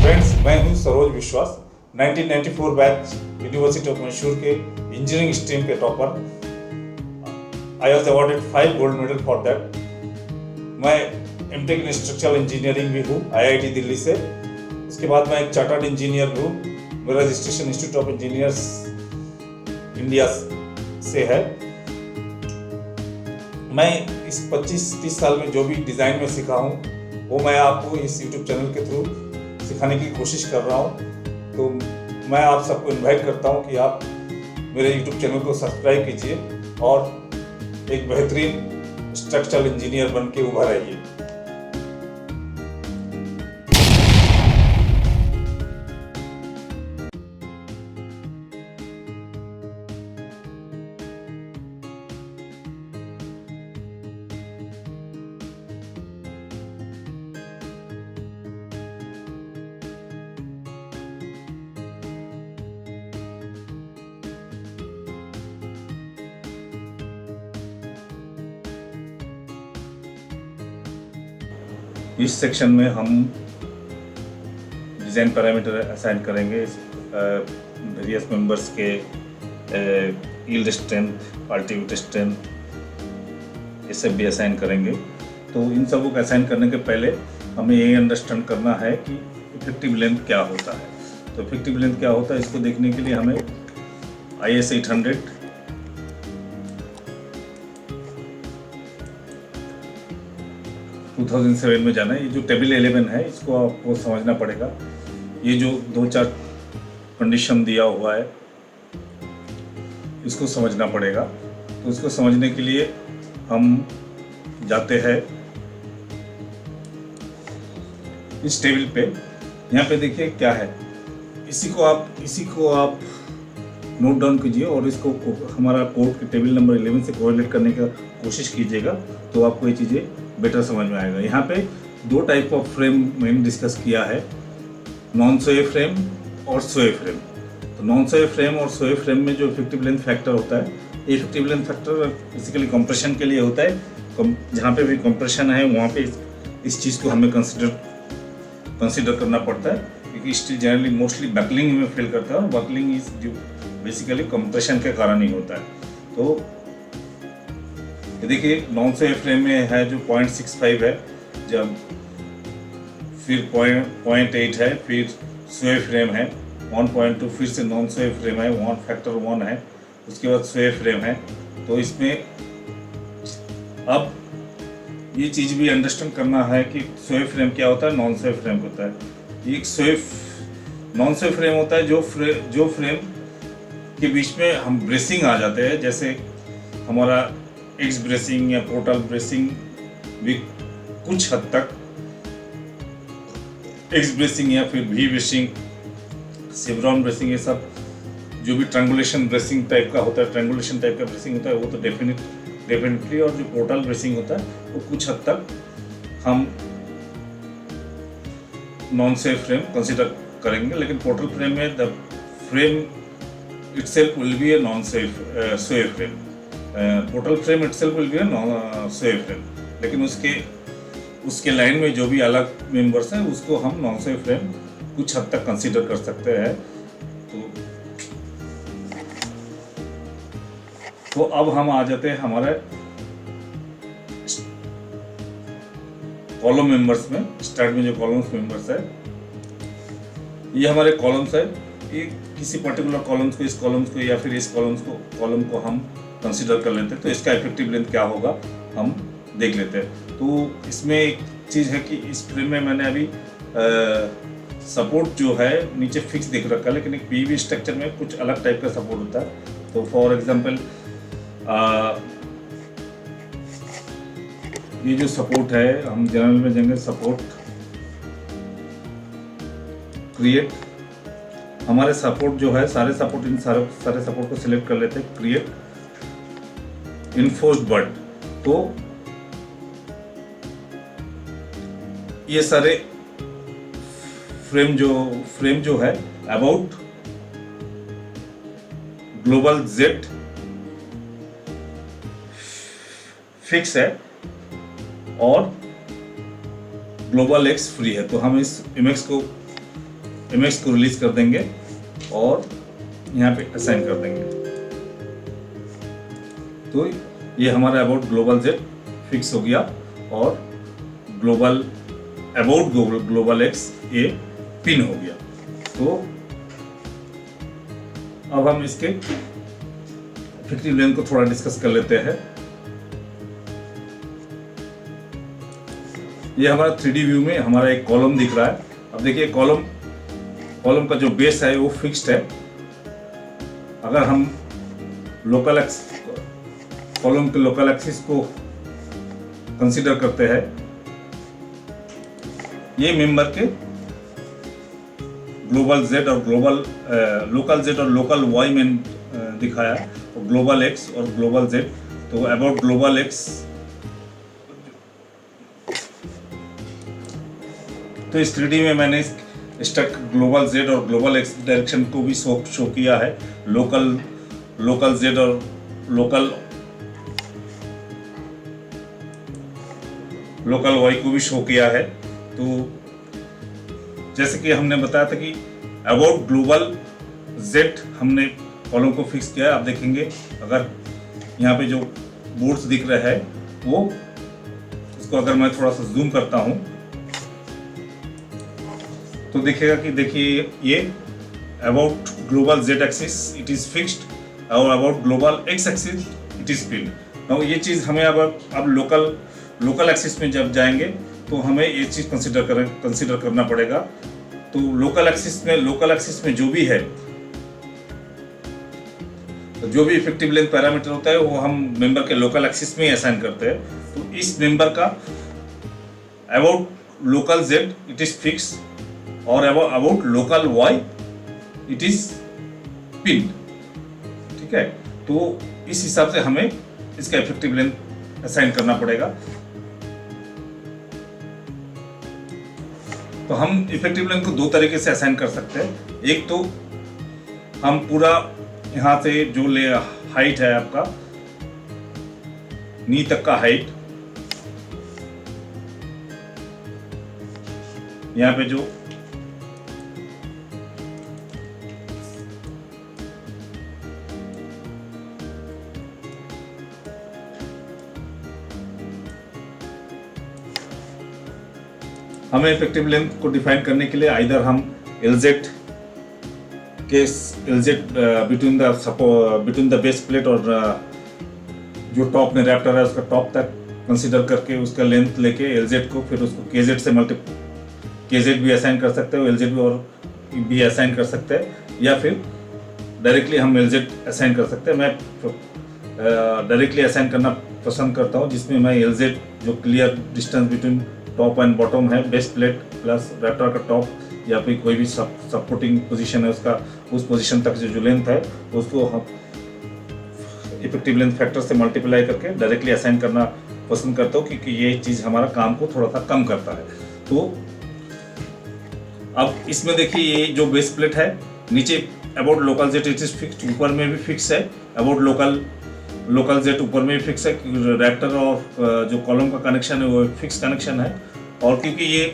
Friends, मैं हूं सरोज विश्वास, 1994 बैच यूनिवर्सिटी ऑफ मैसूर के इंजीनियरिंग स्ट्रीम के topper. I was awarded 5 gold medal for that. मैं एमटेक इन स्ट्रक्चरल इंजीनियरिंग भी हूँ आईआईटी दिल्ली से। उसके बाद मैं एक चार्टर्ड इंजीनियर भी हूँ। मेरा registration institute of engineers India से है। मैं इस 25-30 साल में जो भी डिज़ाइन में सीखा हूँ वो मैं आपको इस यूट्यूब चैनल के थ्रू सिखाने की कोशिश कर रहा हूँ। तो मैं आप सबको इनवाइट करता हूँ कि आप मेरे यूट्यूब चैनल को सब्सक्राइब कीजिए और एक बेहतरीन स्ट्रक्चरल इंजीनियर बन के उभर आइए। इस सेक्शन में हम डिज़ाइन पैरामीटर असाइन करेंगे वेरियस मेंबर्स के यील्ड स्ट्रेंथ, अल्टीट्यूड स्ट्रेंथ, ये सब भी असाइन करेंगे। तो इन सबको को असाइन करने के पहले हमें ये अंडरस्टैंड करना है कि इफेक्टिव लेंथ क्या होता है। तो इफेक्टिव लेंथ क्या होता है, इसको देखने के लिए हमें IS 800 2007 में जाना है। ये जो टेबल 11 है इसको आपको समझना पड़ेगा। ये जो 2-4 कंडीशन दिया हुआ है इसको समझना पड़ेगा। तो इसको समझने के लिए हम जाते हैं इस टेबल पे। यहाँ पे देखिए क्या है, इसी को आप नोट डाउन कीजिए और इसको हमारा कोड के टेबल नंबर 11 से कोरिलेट करने का कोशिश कीजिएगा, तो आपको ये चीज़ें बेटर समझ में आएगा। यहाँ पे 2 टाइप ऑफ फ्रेम मैंने डिस्कस किया है, नॉन सोए फ्रेम और सोए फ्रेम। तो नॉन सोए फ्रेम और सोए फ्रेम में जो इफेक्टिव लेंथ फैक्टर होता है, effective length factor basically compression के लिए होता है। जहाँ पे भी कंप्रेशन है वहाँ पे इस चीज़ को हमें कंसिडर करना पड़ता है, क्योंकि स्टील जनरली मोस्टली बकलिंग में फेल करता है और buckling is due basically compression के कारण ही होता है। तो ये देखिए नॉन सोए फ्रेम में है जो 0.65 है, जब फिर 0.8 है, फिर सोए फ्रेम है 1.2, फिर से नॉन सोए फ्रेम है 1 फैक्टर 1 है, उसके बाद सोए फ्रेम है। तो इसमें अब ये चीज़ भी अंडरस्टैंड करना है कि सोए फ्रेम क्या होता है, नॉन सोए फ्रेम होता है। एक नॉन सोए फ्रेम होता है जो फ्रेम के बीच में हम ब्रेसिंग आ जाते हैं, जैसे हमारा एक्स ब्रेसिंग या पोर्टल ब्रेसिंग भी कुछ हद तक एक्स ब्रेसिंग या फिर वी ब्रेसिंग, शेवरॉन ब्रेसिंग, ये सब जो भी ट्रायंगुलेशन ब्रेसिंग टाइप का होता है, ट्रायंगुलेशन टाइप का ब्रेसिंग होता है वो तो डेफिनेटली। और जो पोर्टल ब्रेसिंग होता है वो कुछ हद तक हम नॉन सेफ फ्रेम कंसिडर करेंगे, लेकिन पोर्टल फ्रेम में the frame itself will be a non-sway frame. Portal frame itself will be a non-sway frame. लेकिन उसके लाइन में जो भी अलग मेंबर्स हैं उसको हम non-sway frame कुछ हद तक कंसीडर कर सकते हैं। तो अब हम आ जाते हैं हमारे कॉलम मेंबर्स में। स्टार्ट में जो कॉलम्स मेंबर्स है, ये हमारे कॉलम्स है। ये किसी पर्टिकुलर कॉलम्स को, इस कॉलम्स को या फिर इस कॉलम को हम कंसीडर कर लेते हैं। तो इसका इफेक्टिव लेंथ क्या होगा हम देख लेते हैं। तो इसमें एक चीज़ है कि इस फ्रेम में मैंने अभी सपोर्ट जो है नीचे फिक्स दिख रखा है, लेकिन एक PV स्ट्रक्चर में कुछ अलग टाइप का सपोर्ट होता है। तो फॉर एग्जांपल ये जो सपोर्ट है, हम जनरल में जाएंगे सपोर्ट क्रिएट। हमारे सपोर्ट जो है सारे सपोर्ट को सिलेक्ट कर लेते हैं, क्रिएट इन्फोर्स्ड बट। तो ये सारे फ्रेम जो है अबाउट ग्लोबल Z फिक्स है और ग्लोबल X फ्री है। तो हम इस इमेज को MX को रिलीज कर देंगे और यहाँ पे असाइन कर देंगे। तो ये हमारा अबाउट ग्लोबल जेड फिक्स हो गया और ग्लोबल अबाउट ग्लोबल एक्स ये पिन हो गया। तो अब हम इसके इफेक्टिव लेंथ को थोड़ा डिस्कस कर लेते हैं। ये हमारा 3D व्यू में हमारा एक कॉलम दिख रहा है। अब देखिए कॉलम का जो बेस है वो फिक्स्ड है। अगर हम कॉलम के लोकल एक्सिस को कंसीडर करते हैं, ये मेंबर के ग्लोबल जेड और लोकल जेड और लोकल वाई में दिखाया है, तो ग्लोबल एक्स और ग्लोबल जेड। तो अबाउट ग्लोबल एक्स, तो इस 3D में मैंने स्टक ग्लोबल जेड और ग्लोबल एक्स डायरेक्शन को भी शो किया है। लोकल जेड और लोकल वाई को भी शो किया है। तो जैसे कि हमने बताया था कि अबाउट ग्लोबल जेड हमने कॉलम को फिक्स किया है। आप देखेंगे अगर यहाँ पे जो बोर्ड्स दिख रहे हैं वो, इसको अगर मैं थोड़ा सा जूम करता हूँ तो दिखेगा कि देखिए ये about global Z axis it is fixed और about global X axis it is pin. तो ये चीज़ हमें अब लोकल एक्सिस में जब जाएंगे तो हमें ये चीज़ कंसिडर करना पड़ेगा। तो लोकल एक्सिस में जो भी है, तो जो भी इफेक्टिव लेंथ पैरामीटर होता है वो हम मेंबर के लोकल एक्सिस में ही असाइन करते हैं। तो इस मेंबर का about local Z it is fix और about local Y it is pin. ठीक है, तो इस हिसाब से हमें इसका इफेक्टिव लेंथ असाइन करना पड़ेगा। तो हम इफेक्टिव लेंथ को दो तरीके से असाइन कर सकते हैं। एक तो हम पूरा यहाँ से जो हाइट है आपका नी तक का हाइट, यहाँ पे जो हमें इफेक्टिव लेंथ को डिफाइन करने के लिए आइदर हम LZ between the base plate और जो टॉप में रैप्टर है उसका टॉप तक कंसीडर करके उसका लेंथ लेके LZ को फिर उसको KZ से KZ भी असाइन कर सकते हो, LZ भी और भी असाइन कर सकते हैं, या फिर डायरेक्टली हम LZ असाइन कर सकते हैं। मैं डायरेक्टली असाइन करना पसंद करता हूँ, जिसमें मैं LZ जो clear distance between top and bottom है, बेस प्लेट प्लस रैप्टर का टॉप या फिर कोई भी सपोर्टिंग पोजीशन है उसका, उस पोजीशन तक जो लेंथ है उसको हम इफेक्टिव लेंथ फैक्टर से मल्टीप्लाई करके डायरेक्टली असाइन करना पसंद करता हूँ, क्योंकि ये चीज़ हमारा काम को थोड़ा सा कम करता है। तो अब इसमें देखिए ये जो बेस प्लेट है नीचे about local Z it is fixed, ऊपर में भी फिक्स है, अबाउट लोकल जेड ऊपर में भी फिक्स है, रैप्टर और जो कॉलम का कनेक्शन है वो फिक्स कनेक्शन है। और क्योंकि ये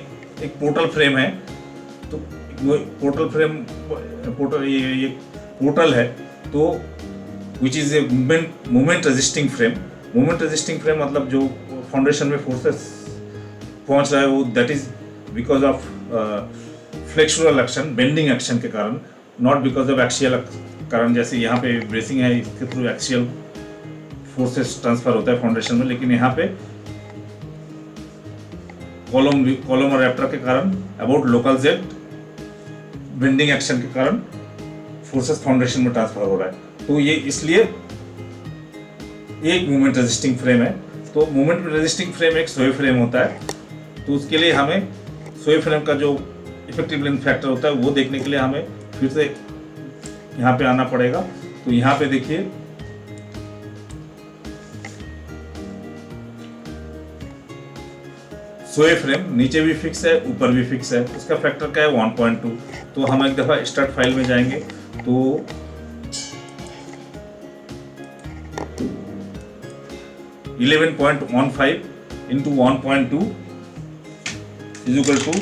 एक पोर्टल फ्रेम है, तो ये पोर्टल है, तो which is a moment resisting frame. Moment resisting frame मतलब जो फाउंडेशन में फोर्सेस पहुंच रहा है वो that is because of flexural action, bending action के कारण, नॉट बिकॉज ऑफ एक्सियल कारण। जैसे यहाँ पे ब्रेसिंग है, इसके थ्रू एक्सियल फोर्सेस ट्रांसफर होता है फाउंडेशन में, लेकिन यहाँ पे कॉलम और रैप्टर के कारण about local Z bending action के कारण फोर्सेस फाउंडेशन में ट्रांसफर हो रहा है। तो ये इसलिए एक मोमेंट रेजिस्टिंग फ्रेम है। तो मोमेंट रेजिस्टिंग फ्रेम एक सोए फ्रेम होता है, तो उसके लिए हमें सोए फ्रेम का जो इफेक्टिव लेंथ फैक्टर होता है वो देखने के लिए हमें फिर से यहाँ पे आना पड़ेगा। तो यहाँ पे देखिए सोए फ्रेम नीचे भी फिक्स है, ऊपर भी फिक्स है, उसका फैक्टर क्या है 1.2। तो हम एक दफ़ा स्टार्ट फाइल में जाएंगे तो 11.15 into 1.2 is equal to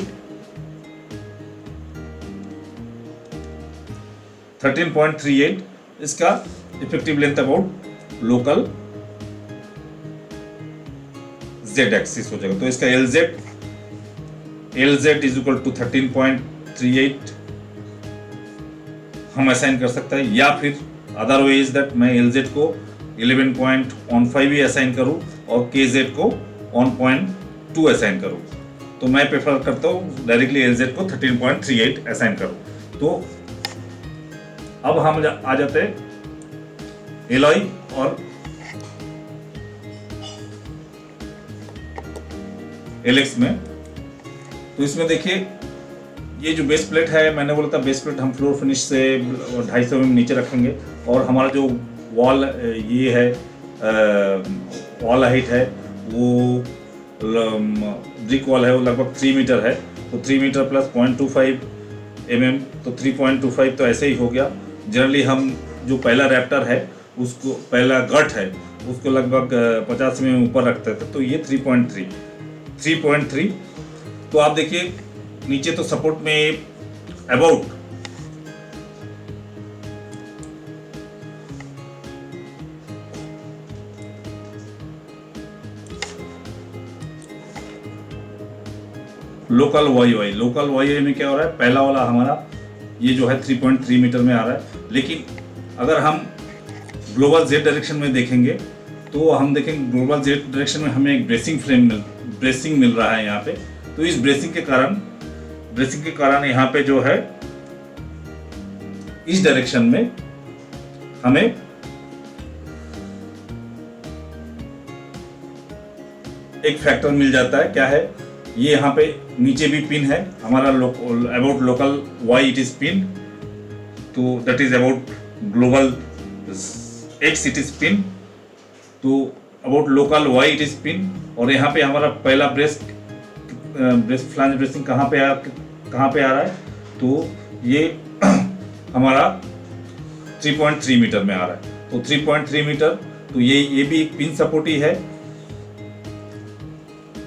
13.38 इसका effective length about local Z axis हो जाएगा। तो इसका L Z is equal to 13.38 हम असाइन कर सकते हैं, या फिर अदर वे इज दैट मैं एल जेड को 11.15 भी असाइन करूं और के जेड को 1.2 असाइन करूं। तो मैं प्रेफर करता हूं डायरेक्टली एल जेड को 13.38 असाइन करूं। तो अब हम आ जाते हैं एलॉय और एलेक्स में। तो इसमें देखिए ये जो बेस प्लेट है, मैंने बोला था बेस प्लेट हम फ्लोर फिनिश से 250 mm नीचे रखेंगे, और हमारा जो वॉल ये है वॉल हाइट है वो ब्रिक वॉल है वो लगभग 3 मीटर है। तो 3 मीटर प्लस 0.25 mm, तो 3.25 तो ऐसे ही हो गया। जनरली हम जो पहला रैप्टर है उसको, पहला गट है उसको लगभग 50 mm ऊपर रखते थे, तो ये 3.3। तो आप देखिए नीचे तो सपोर्ट में अबाउट लोकल वाई में क्या हो रहा है, पहला वाला हमारा ये जो है 3.3 मीटर में आ रहा है। लेकिन अगर हम ग्लोबल जेड डायरेक्शन में देखेंगे तो हम देखेंगे ग्लोबल जेड डायरेक्शन में हमें एक ब्रेसिंग मिल रहा है यहाँ पे। तो इस ब्रेसिंग के कारण यहाँ पे जो है इस डायरेक्शन में हमें एक फैक्टर मिल जाता है। क्या है ये, यहाँ पे नीचे भी पिन है हमारा about local Y it is pin, तो that is about global X it is pin, तो about local Y it is pin. और यहाँ पे हमारा पहला ब्रेस्ट फ्लैंज ब्रेसिंग कहाँ पे आ रहा है, तो ये हमारा 3.3 मीटर में आ रहा है। तो 3.3 मीटर, तो ये भी एक पिन सपोर्ट ही है,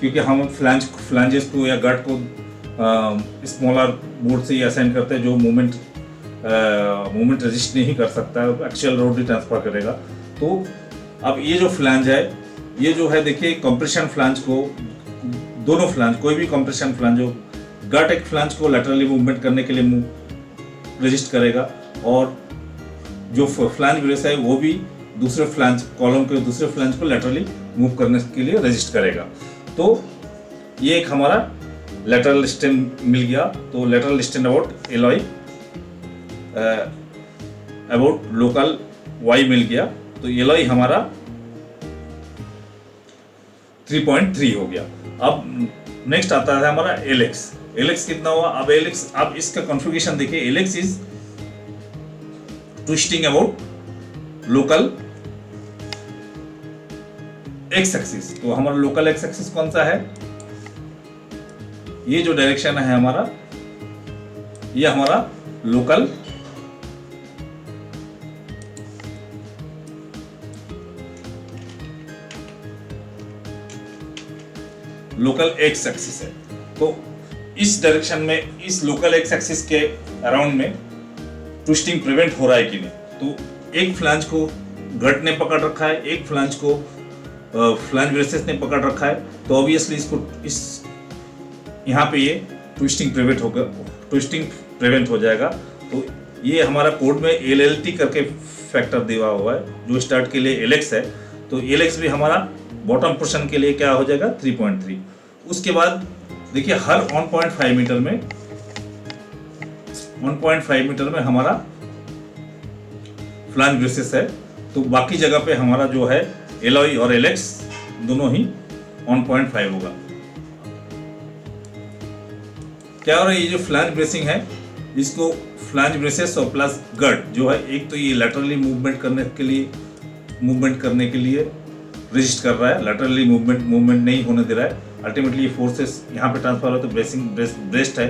क्योंकि हम फ्लैंजेस को या गट को स्मॉलर बोर्ड से ही असाइन करते हैं, जो मूवमेंट रेजिस्ट नहीं कर सकता है, एक्चुअल लोड ही ट्रांसफर करेगा। तो अब ये जो फ्लैंज है, ये जो है देखिए कंप्रेशन फ्लैंज को, दोनों फ्लैंज, कोई भी कंप्रेशन फ्लैंज हो, गट एक फ्लैंज को लैटरली मूवमेंट करने के लिए रेजिस्ट करेगा, और जो फ्लैंज ब्रेस है वो भी दूसरे फ्लैंज, कॉलम के दूसरे फ्लैंज को लैटरली मूव करने के लिए रेजिस्ट करेगा। तो ये एक हमारा लेटरल स्टैंड मिल गया। तो lateral stand about alloy about local Y मिल गया। तो एलॉय हमारा 3.3 हो गया। अब नेक्स्ट आता है हमारा एलेक्स कितना हुआ। अब इसका कॉन्फ़िगरेशन देखिए, Alex is twisting about local x axis. तो हमारा लोकल एक्स एक्सिस कौन सा है, ये जो डायरेक्शन है हमारा, ये हमारा लोकल एक्स एक्सिस है। तो इस डायरेक्शन में, इस लोकल एक्स एक्सिस के अराउंड में ट्विस्टिंग प्रिवेंट हो रहा है कि नहीं। तो एक फ्लैंज को गट ने पकड़ रखा है, एक फ्लैंज को फ्लैंज ब्रेसेस ने पकड़ रखा है, तो ऑब्वियसली इसको यहाँ पे ये ट्विस्टिंग प्रिवेंट हो जाएगा। तो ये हमारा कोड में LLT करके फैक्टर दिया हुआ है, जो स्टार्ट के लिए एलेक्स है। तो एलेक्स भी हमारा बॉटम पोर्शन के लिए क्या हो जाएगा, 3.3। उसके बाद देखिए हर 1.5 मीटर में हमारा फ्लैंज ब्रेसेस है। तो बाकी जगह पे हमारा जो है एलॉय और एलेक्स दोनों ही 1.5 होगा। क्या हो रहा है, ये जो फ्लैंज ब्रेसिंग है, इसको फ्लैंज ब्रेसेस और प्लस गट जो है, एक तो ये लैटरली मूवमेंट करने के लिए रेजिस्ट कर रहा है, लैटरली मूवमेंट नहीं होने दे रहा है। अल्टीमेटली ये फोर्सेस यहाँ पे ट्रांसफर हो, तो ब्रेस्ट है,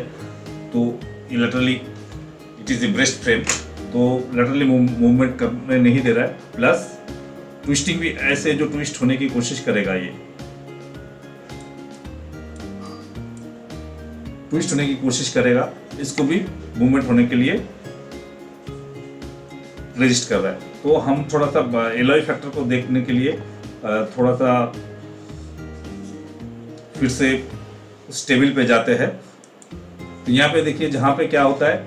तो ये laterally it is A breast frame, तो लैटरली मूवमेंट करने नहीं दे रहा है। प्लस ट्विस्टिंग भी ऐसे जो ट्विस्ट होने की कोशिश करेगा, ये ट्विस्ट होने की कोशिश करेगा, इसको भी मूवमेंट होने के लिए रजिस्ट कर रहा है। तो हम थोड़ा सा एलॉय फैक्टर को देखने के लिए थोड़ा सा फिर से उस टेबल पे जाते हैं। तो यहाँ पे देखिए जहां पे क्या होता है,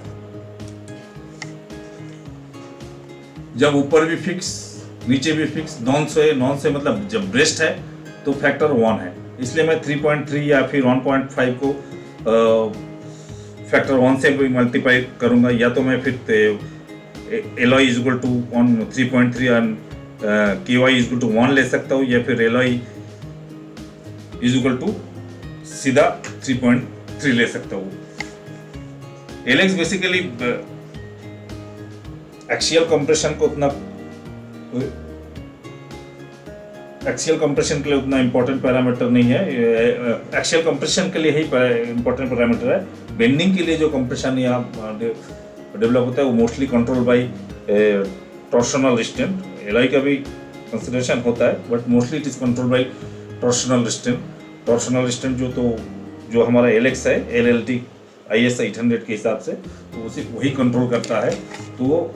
जब ऊपर भी फिक्स नीचे भी फिक्स, नॉन से मतलब जब ब्रेस्ट है तो फैक्टर 1 है, इसलिए मैं 3.3 या फिर 1.5 को फैक्टर 1 से भी मल्टीप्लाई करूंगा, या तो मैं फिर L Y is equal to 3.3 and KY is equal to 1 ले सकता हूँ, या फिर एलॉय इज इक्वल टू सीधा 3.3 ले सकता हूँ। एलेक्स बेसिकली एक्सियल कंप्रेशन के लिए उतना इंपॉर्टेंट पैरामीटर नहीं है। एक्सियल कंप्रेशन के लिए ही इंपॉर्टेंट पैरामीटर है। बेंडिंग के लिए जो कंप्रेशन यहाँ डेवलप होता है वो mostly control by torsional restraint. Alloy का भी कंसिडरेशन होता है, but mostly it is control by torsional restraint. Torsional restraint जो हमारा एलेक्स है LLT IS 800 के हिसाब से, तो उसी वही कंट्रोल करता है। तो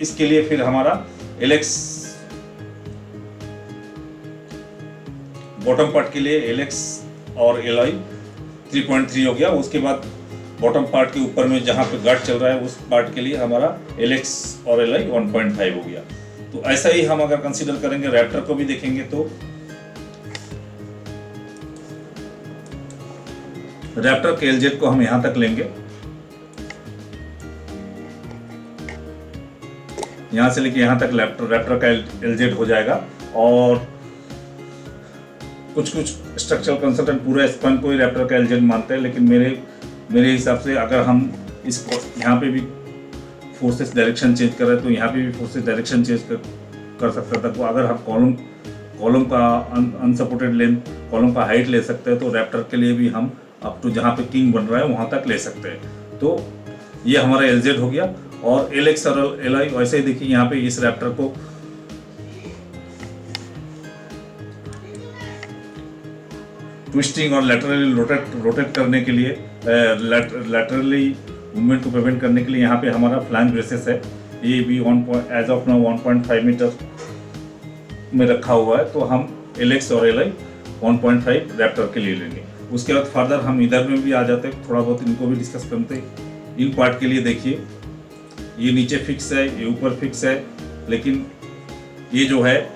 इसके लिए फिर हमारा एलेक्स बॉटम पार्ट के लिए एलेक्स और एलॉय 3.3 हो गया। उसके बाद बॉटम पार्ट के ऊपर में जहां पे गार्ड चल रहा है उस पार्ट के लिए हमारा एलेक्स और एलॉय 1.5 हो गया। तो ऐसा ही हम अगर कंसीडर करेंगे, रैप्टर को भी देखेंगे तो रैप्टर के LZ को हम यहां तक लेंगे, यहां से लेके यहां तक रैप्टर का LZ हो जाएगा। और कुछ स्ट्रक्चरल कंसल्टेंट पूरा स्पन को ही रैप्टर का LZ मानते हैं, लेकिन मेरे हिसाब से अगर हम इसको यहाँ पे भी फोर्सेस डायरेक्शन चेंज कर रहे हैं तो यहाँ पे भी फोर्सेस डायरेक्शन चेंज कर सकता था। तो अगर हम कॉलम का अनसपोर्टेड लेंथ, कॉलम का हाइट ले सकते हैं, तो रैप्टर के लिए भी हम अप टू जहाँ पे किंग बन रहा है वहाँ तक ले सकते हैं। तो ये हमारा LZ हो गया। और एलेक्स और एलॉय वैसे ही देखिए, यहाँ पे इस रैप्टर को ट्विस्टिंग और लैटरली रोटेट करने के लिए, लैटरली मूवमेंट को प्रिवेंट करने के लिए यहाँ पे हमारा फ्लैंज ब्रेसेस है। ये भी एज ऑफ नाउ 1.5 मीटर में रखा हुआ है। तो हम एलेक्स और एलॉय 1.5 रैप्टर के लिए लेंगे। उसके बाद फर्दर हम इधर में भी आ जाते हैं, थोड़ा बहुत इनको भी डिस्कस करते हैं। इन पार्ट के लिए देखिए, ये नीचे फिक्स है, ये ऊपर फिक्स है, लेकिन ये जो है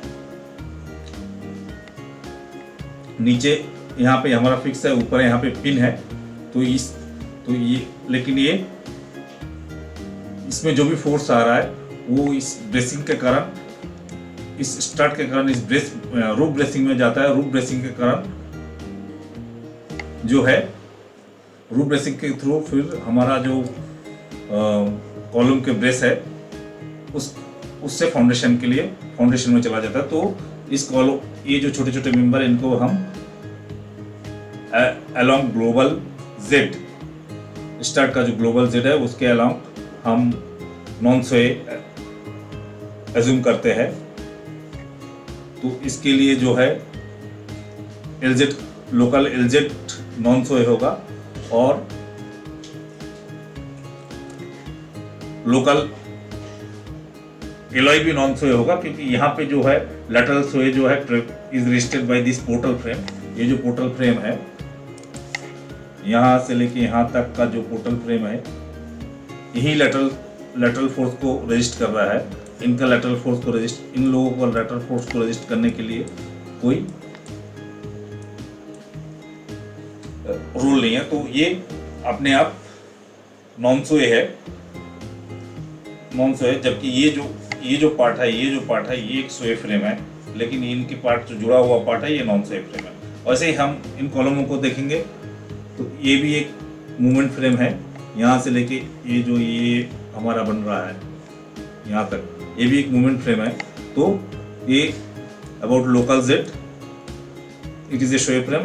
नीचे यहाँ पे हमारा फिक्स है, ऊपर यहाँ पे पिन है। तो ये लेकिन ये इसमें जो भी फोर्स आ रहा है वो इस ब्रेसिंग के कारण, इस स्टड के कारण इस रूफ ब्रेसिंग में जाता है। रूफ ब्रेसिंग के कारण जो है, रूफ ब्रेसिंग के थ्रू फिर हमारा जो कॉलम के ब्रेस है उससे फाउंडेशन में चला जाता है। तो इस कॉलम, ये जो छोटे छोटे मेंबर, इनको हम अलोंग ग्लोबल Z, स्टार्ट का जो ग्लोबल Z है उसके अलोंग हम नॉन सोए एज्यूम करते हैं। तो इसके लिए जो है LZ, लोकल LZ नॉन सोए होगा और लोकल एलॉय भी नॉन सोए होगा, क्योंकि यहाँ पे जो है लैटरल सोए जो है is registered by this portal frame. ये जो पोर्टल फ्रेम है, यहाँ से लेके यहाँ तक का जो पोर्टल फ्रेम है, यही लैटरल फोर्स को रजिस्ट कर रहा है। इनका लैटरल फोर्स को रजिस्ट, इन लोगों को लैटरल फोर्स को रजिस्ट करने के लिए कोई रूल नहीं है। तो ये अपने आप नॉन सोए है, जबकि ये जो पार्ट है ये एक सोए फ्रेम है, लेकिन इनके पार्ट जो जुड़ा हुआ पार्ट है ये नॉन सोए फ्रेम है। वैसे ही हम इन कॉलमों को देखेंगे तो ये भी एक मूवमेंट फ्रेम है, यहाँ से लेके ये हमारा बन रहा है यहाँ तक, ये भी एक मूवमेंट फ्रेम है। तो ये about local Z it is a sway frame,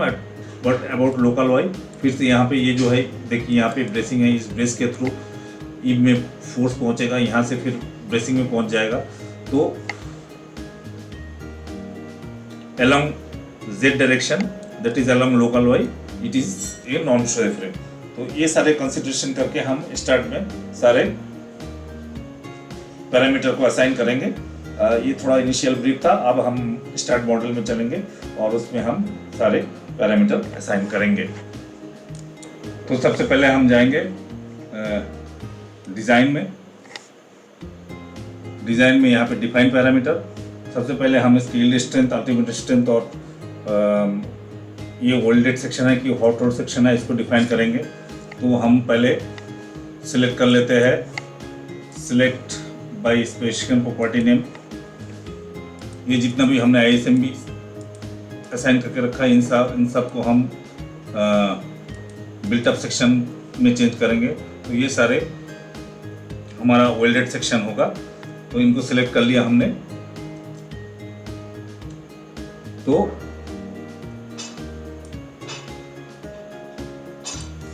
but about local Y फिर से यहाँ पे ये जो है देखिए, यहाँ पे ब्रेसिंग है, इस ब्रेस के थ्रू ईब में फोर्स पहुंचेगा, यहाँ से फिर ब्रेसिंग में पहुंच जाएगा। तो along Z direction, that is along local Y, it is a non सोए फ्रेम। तो ये सारे कंसिडरेशन करके हम स्टार्ट में सारे पैरामीटर को असाइन करेंगे। ये थोड़ा इनिशियल ब्रीफ था, अब हम स्टार्ट मॉडल में चलेंगे और उसमें हम सारे पैरामीटर असाइन करेंगे। तो सबसे पहले हम जाएंगे डिज़ाइन में। डिज़ाइन में यहाँ पे डिफाइन पैरामीटर, सबसे पहले हम इसकी यील्ड स्ट्रेंथ, अल्टीमेट स्ट्रेंथ और ये वेल्डेड सेक्शन है कि हॉट रोड सेक्शन है, इसको डिफाइन करेंगे। तो हम पहले सिलेक्ट कर लेते हैं, select by specification property name. ये जितना भी हमने ISMB असाइन करके रखा है इन सब को हम बिल्टअप सेक्शन में चेंज करेंगे। तो ये सारे हमारा वेल्डेड सेक्शन होगा, तो इनको सिलेक्ट कर लिया हमने। तो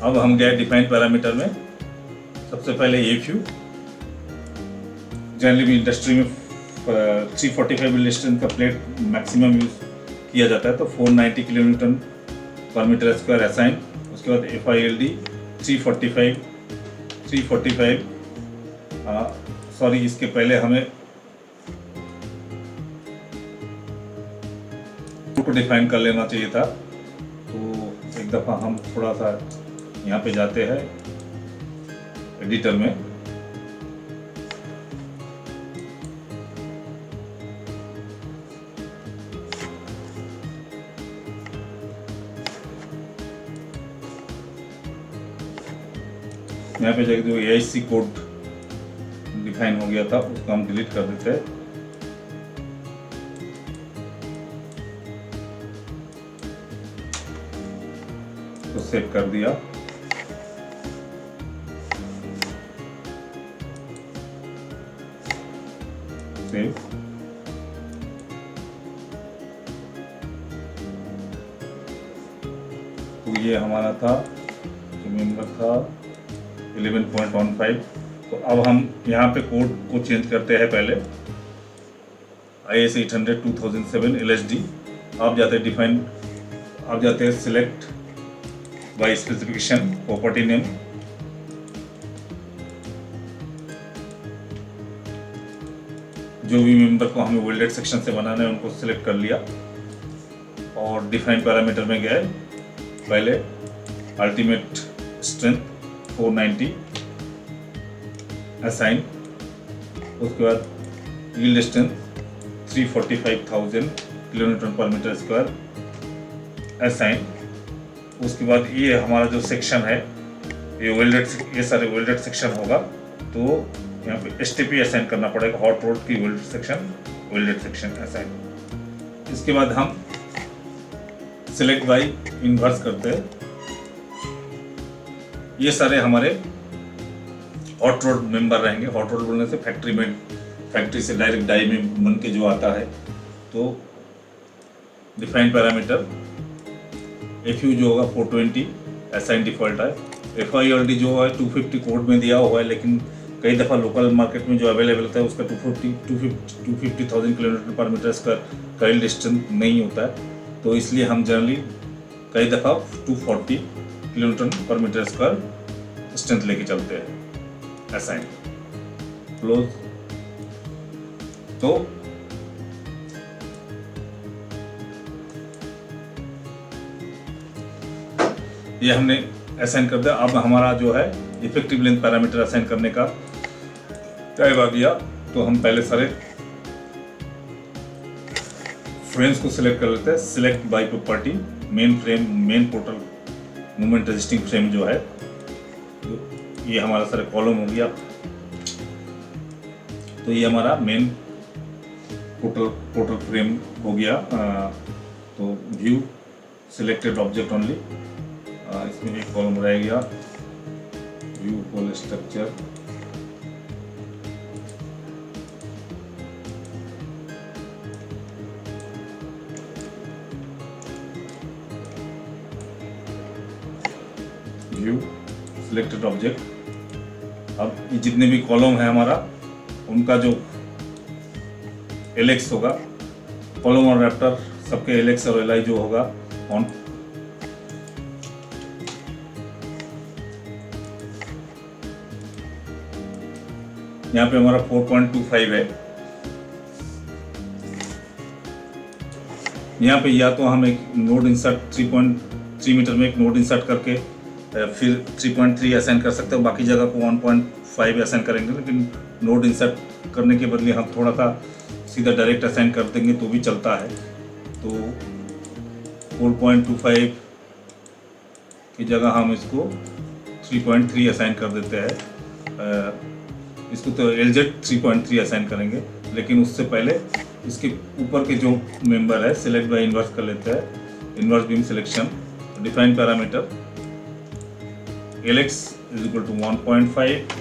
अब हम गए डिफाइन पैरामीटर में। सबसे पहले AFU, जनरली इंडस्ट्री में 345 मिली स्ट्रेंथ का प्लेट मैक्सिमम यूज किया जाता है, तो 490 किलोन्यूटन पर मीटर स्क्वायर असाइन। उसके बाद FILD 345 सॉरी, इसके पहले हमें को डिफाइन कर लेना चाहिए था। तो एक दफ़ा हम थोड़ा सा यहाँ पे जाते हैं एडिटर में, यहाँ पे जाके जो AIC कोड डिफाइन हो गया था उसको हम डिलीट कर देते हैं। तो सेव कर दिया। सेव। तो ये हमारा था, मेंबर था 11.15। तो अब हम यहाँ पे कोड को चेंज करते हैं। पहले IS 800 2007 LSD, आप जाते हैं डिफाइन, आप जाते हैं select by specification property name. जो भी मेंबर को हमें वेल्डेड सेक्शन से बनाना है उनको सिलेक्ट कर लिया और डिफाइन पैरामीटर में गए। पहले अल्टीमेट स्ट्रेंथ 490 असाइन, उसके बाद यील्ड स्ट्रेंथ 345,000 किलोन्यूटन पर मीटर स्क्वायर असाइन। उसके बाद ये हमारा जो सेक्शन है ये वेल्डेड, ये सारे वेल्डेड सेक्शन होगा, तो यहाँ पे STP असाइन करना पड़ेगा, हॉट रोड की वेल्डेड सेक्शन असाइन। इसके बाद हम सिलेक्ट बाय इन्वर्स करते हैं। ये सारे हमारे हॉट रोड मेंबर रहेंगे। हॉट रोड बोलने से फैक्ट्री से डायरेक्ट डाई में बन के जो आता है। तो डिफाइन पैरामीटर FU जो होगा 420 असाइन डिफॉल्ट है। FILD जो है 250 कोड में दिया हुआ है, लेकिन कई दफ़ा लोकल मार्केट में जो अवेलेबल होता है उसका 250,000 किलोमीटर पर मीटर स्क्वायर का यील्ड स्ट्रेंथ नहीं होता है, तो इसलिए हम जनरली कई दफ़ा 240 किलोमीटर पर मीटर स्क्वायर स्ट्रेंथ लेके चलते हैं असाइन। क्लोज। तो ये हमने असाइन कर दिया। अब हमारा जो है इफेक्टिव लेंथ पैरामीटर असाइन करने का टाइम आ गया। तो हम पहले सारे फ्रेम्स को सिलेक्ट कर लेते हैं। Select by property main frame, main portal movement resisting frame जो है, ये हमारा सारा कॉलम हो गया। तो ये हमारा मेन पोर्टल फ्रेम हो गया। तो व्यू सिलेक्टेड ऑब्जेक्ट ओनली, इसमें एक कॉलम रह गया view whole structure. View selected object. अब ये जितने भी कॉलम है हमारा, उनका जो LX होगा, कॉलम और रैप्टर सबके LX और LI जो होगा ऑन यहाँ पे हमारा 4.25 है। यहाँ पे या तो हम एक नोड इंसर्ट 3.3 मीटर में एक नोड इंसर्ट करके फिर 3.3 असाइन कर सकते हो, बाकी जगह को 1.5 असाइन करेंगे, लेकिन नोड इंसर्ट करने के बदले हम थोड़ा सा सीधा डायरेक्ट असाइन कर देंगे तो भी चलता है। तो 4.25 की जगह हम इसको 3.3 असाइन कर देते हैं। इसको तो LZ 3.3 असाइन करेंगे, लेकिन उससे पहले इसके ऊपर के जो मेंबर है सिलेक्ट बाय इन्वर्स कर लेते हैं। Inverse beam selection, define parameter LX is equal to 1.5,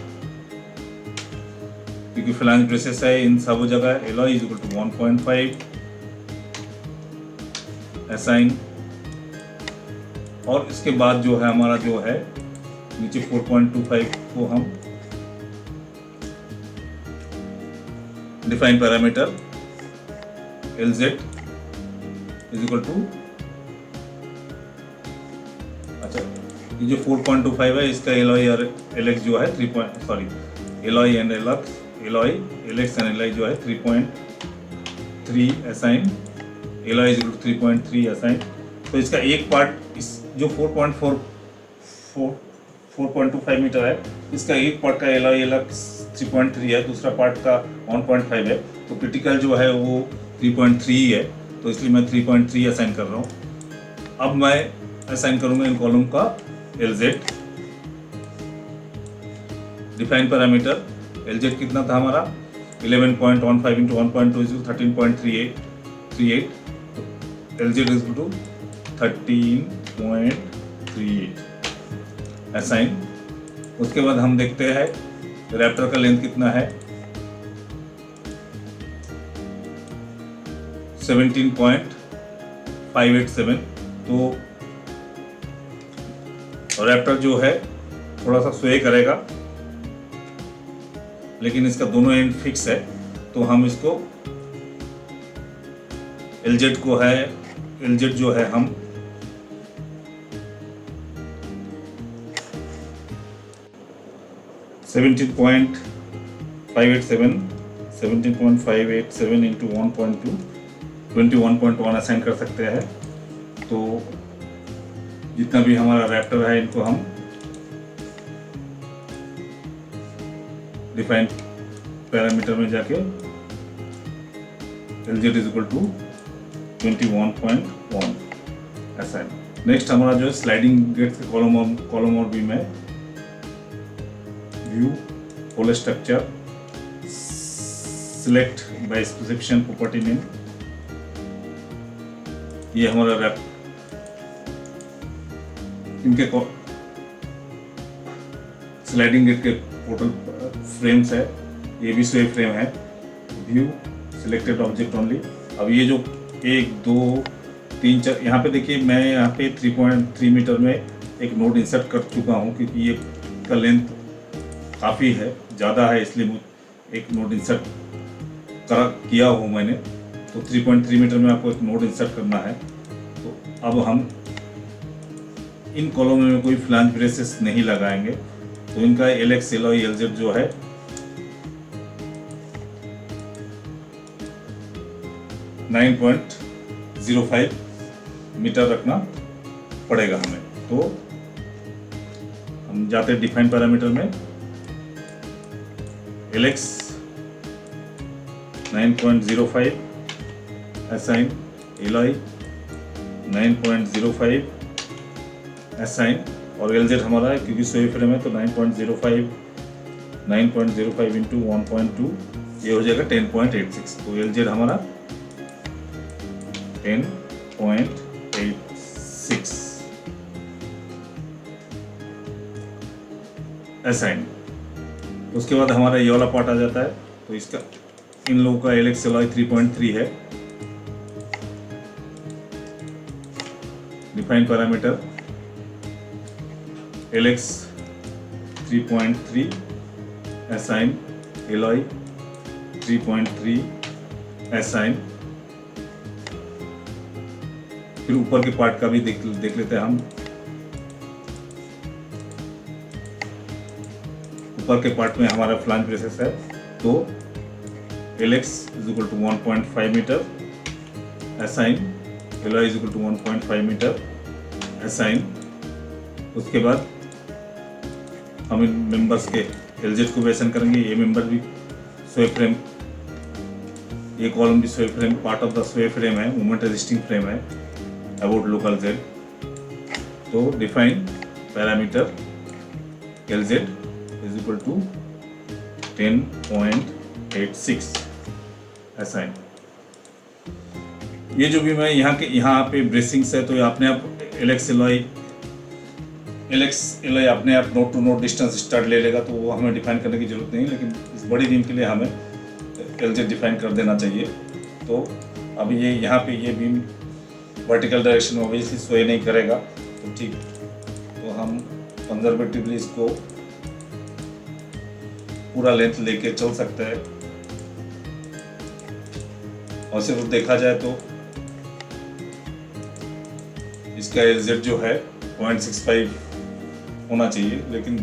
क्योंकि फ्लैंज ब्रेसेस है इन सब जगह। LI is equal to 1.5 assign, और इसके बाद जो है हमारा जो है नीचे 4.25 को हम define parameter LZ is equal to, अच्छा ये जो 4.25 है इसका LI और LX जो है LI and LX and LI जो है 3.3 assign, LI is equal to 3.3 assign. तो इसका एक पार्ट इस जो 4.25 मीटर है, इसका एक पार्ट का LI LX 3.3 है, दूसरा पार्ट का 1.5 है, तो क्रिटिकल जो है वो 3.3 है, तो इसलिए मैं 3.3 असाइन कर रहा हूँ। अब मैं असाइन करूँगा इन कॉलम का LZ, डिफाइन पैरामीटर LZ कितना था हमारा 11.15 इंटू 1.2 इज 13.38, तो LZ इज टू 13.38 असाइन। उसके बाद हम देखते हैं रैप्टर का लेंथ कितना है 17.587, तो रैप्टर जो है थोड़ा सा स्वे करेगा, लेकिन इसका दोनों एंड फिक्स है, तो हम इसको LZ जो है हम 17.587 इंटू 1.2 21.1 असाइन कर सकते हैं। तो जितना भी हमारा रैप्टर है इनको हम डिफाइन पैरामीटर में जाके LZ is equal to 21.1 assign. Next हमारा जो स्लाइडिंग गेट के कॉलम और बीम है, view whole structure, select by specification property name, ये हमारा रैप इनके स्लाइडिंग गेट के टोटल फ्रेम्स है, ये भी स्वे फ्रेम है। View selected object only. अब ये जो 1 2 3 4 यहाँ पे देखिए, मैं यहाँ पे 3.3 मीटर में एक नोड इंसर्ट कर चुका हूँ, क्योंकि ये का लेंथ काफ़ी है, ज़्यादा है, इसलिए एक नोड इंसर्ट किया हूँ मैंने। तो 3.3 मीटर में आपको एक नोड इंसर्ट करना है। तो अब हम इन कॉलम में कोई फ्लैंज ब्रेसेस नहीं लगाएंगे, तो इनका LX LI LZ जो है 9.05 मीटर रखना पड़ेगा हमें। तो हम जाते हैं डिफाइन पैरामीटर में, LX 9.05 असाइन, LI 9.05 असाइन, और LZ हमारा है क्योंकि स्वे फ्रेम है तो 9.05 इंटू 1.2 ये हो जाएगा 10.86। तो LZ हमारा 10.86 असाइन। उसके बाद हमारा ये वाला पार्ट आ जाता है, तो इसका इन लोगों का LX LI 3.3 है। Define parameter LX 3.3 assign, LI 3.3 assign. फिर ऊपर के पार्ट का भी देख लेते हैं हम। ऊपर के पार्ट में हमारा फ्लैंज ब्रेसेस है, तो LX is equal to 1.5 metre, assign LY is equal to 1.5 metre, assign. उसके बाद हम इन मेंबर्स के LZ को भी असाइन करेंगे। ये मेंबर भी स्वे फ्रेम, ये कॉलम भी sway frame, part of the sway frame है, मोमेंट रेजिस्टिंग फ्रेम है, अबाउट लोकल Z। तो define parameter LZ is equal to 10.86 assign. ये जो भी मैं यहाँ पे ब्रेसिंग्स है, तो ये अपने आप LX LY अपने आप node to node distance start ले लेगा, तो वो हमें डिफाइन करने की जरूरत नहीं, लेकिन इस बड़ी बीम के लिए हमें LZ डिफाइन कर देना चाहिए। तो अब ये यहाँ पे ये बीम वर्टिकल डायरेक्शन में ऑब्वियसली स्वे नहीं करेगा, तो ठीक, तो हम कंजर्वेटिवली इसको पूरा लेंथ लेके चल सकते हैं। और सिर्फ देखा जाए तो इसका LZ जो है 0.65 होना चाहिए, लेकिन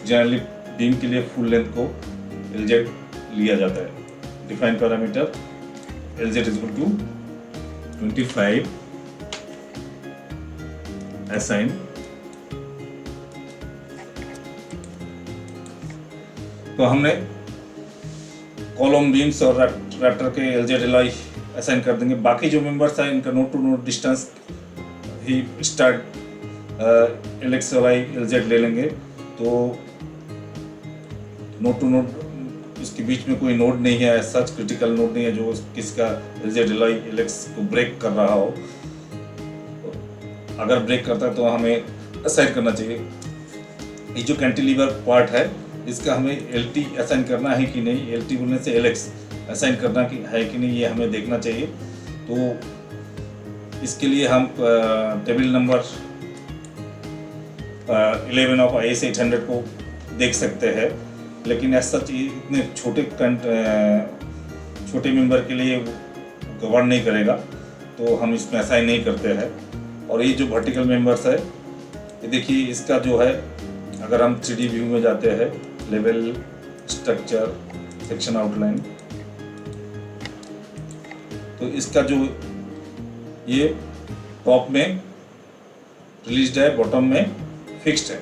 जनरली बीम के लिए फुल लेंथ को LZ लिया जाता है। Define parameter LZ is equal to 25 assign. तो हमने कॉलम बीम्स और रैप्टर के LZ LY असाइन कर देंगे। बाकी जो मेंबर्स हैं इनका नोड टू नोड डिस्टेंस ही स्टार्ट LX LY LZ ले लेंगे। तो नोड टू नोड इसके बीच में कोई नोड नहीं है, सच क्रिटिकल नोड नहीं है जो किसका LZ LY LX को ब्रेक कर रहा हो। अगर ब्रेक करता है तो हमें असाइन करना चाहिए। ये जो कैंटिलीवर पार्ट है इसका हमें LT असाइन करना है कि नहीं, LT बोलने से LX असाइन करना है कि नहीं, ये हमें देखना चाहिए। तो इसके लिए हम टेबल नंबर 11 ऑफ IS 800 को देख सकते हैं, लेकिन ऐसा इतने छोटे मेंबर के लिए कवर नहीं करेगा, तो हम इसमें असाइन नहीं करते हैं। और ये जो वर्टिकल मेंबर्स है, ये देखिए इसका जो है, अगर हम 3D व्यू में जाते हैं, लेवल, स्ट्रक्चर, सेक्शन आउटलाइन, तो इसका जो ये टॉप में रिलीज्ड है, बॉटम में फिक्स्ड है।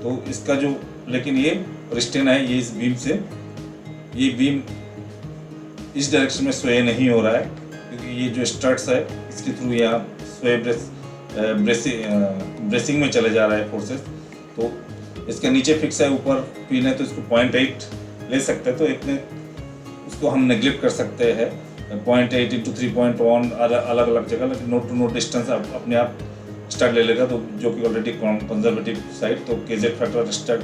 तो इसका जो, लेकिन ये रिस्टेन है, ये इस बीम से, ये बीम इस डायरेक्शन में स्वे नहीं हो रहा है, क्योंकि ये जो स्टड्स है इसके थ्रू यहाँ स्वे ब्रेसिंग में चले जा रहा है फोर्सेस। तो इसके नीचे फिक्स है, ऊपर पिन है, तो इसको 0.8 ले सकते हैं। तो इतने उसको हम नेग्लेक्ट कर सकते हैं, 0.8 इंटू 3.1 अलग अलग जगह, लेकिन नोड टू नोड डिस्टेंस अपने आप स्टार्ट ले लेगा, तो जो कि ऑलरेडी कंजर्वेटिव साइड, तो KZ फैक्टर स्टार्ट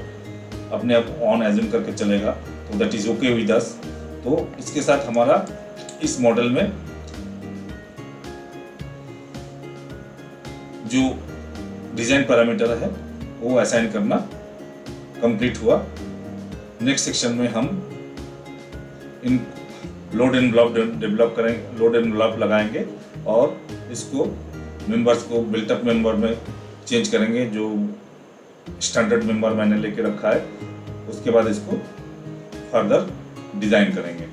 अपने आप ऑन एज्यूम करके चलेगा, तो that is okay with us. तो इसके साथ हमारा इस मॉडल में जो डिजाइन पैरामीटर है वो असाइन करना कंप्लीट हुआ। नेक्स्ट सेक्शन में हम इन लोड एनवेलप डेवलप करेंगे, लोड एनवेलप लगाएंगे और इसको मेंबर्स को बिल्टअप मेंबर में चेंज करेंगे, जो स्टैंडर्ड मेंबर मैंने लेके रखा है। उसके बाद इसको फर्दर डिज़ाइन करेंगे।